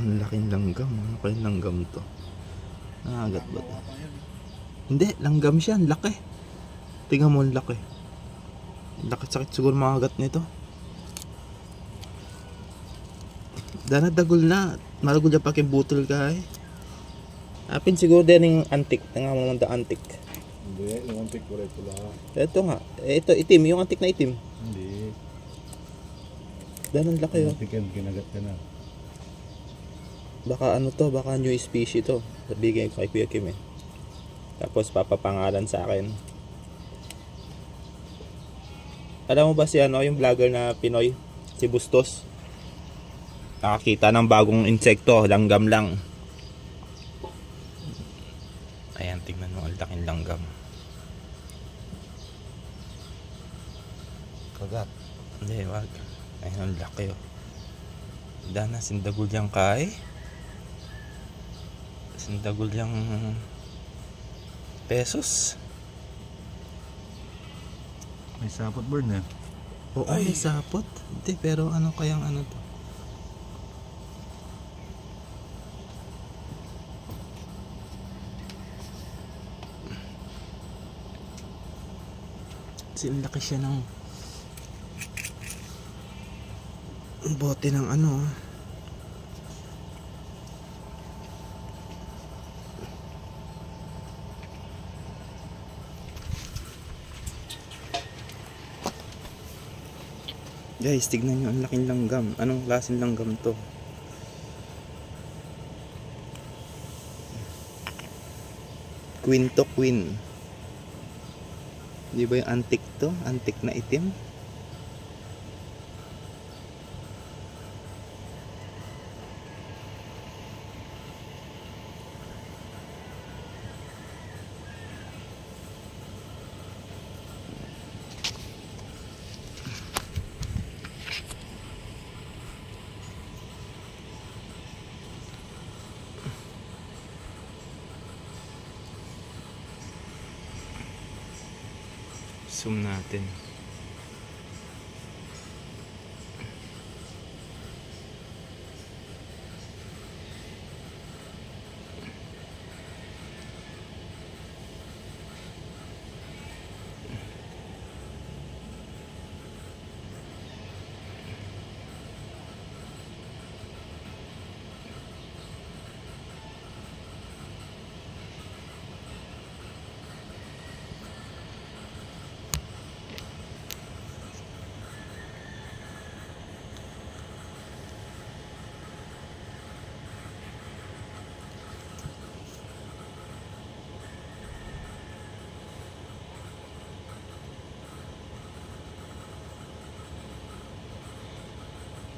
Ang laking langgam. Ano kayong langgam to? Nakagat ba to? Hindi, langgam siya. Ang laki. Tingnan mo, ang laki. Laki, sakit siguro makagat nito. Dana dagol na. Maragol na paking butol ka eh. Apin siguro din yung antik. Tingnan mo naman the antik. Hindi, yung antik ko rin pula. Ito nga. Ito, itim. Yung antik na itim. Hindi. Dana ang laki Yung oh. antik yan, kinagat ka na. Baka ano to, baka new species to. Sabihin ko kay Kuya Kim eh. Tapos papapangalan sa akin. Alam mo ba si ano, yung vlogger na Pinoy? Si Bustos? Nakakita ng bagong insekto, langgam lang. Ayan, tingnan mo, ang laking langgam. Kagat. Hindi, wag. Ayun, ang laki oh. Dana, sindagul yang kay. Sindagul yang pesos. May sapot burn eh. Oo, may sapot. Hindi, pero ano kayang ano to? Laki siya ng bote ng ano. Guys, tignan nyo ang laking langgam. Anong klaseng langgam to? Queen to queen. Di ba yung antik to? Antik na itim? Zoom natin.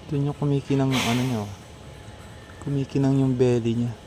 Doon yung kumikinang ano niya. Kumikinang yung belly niya.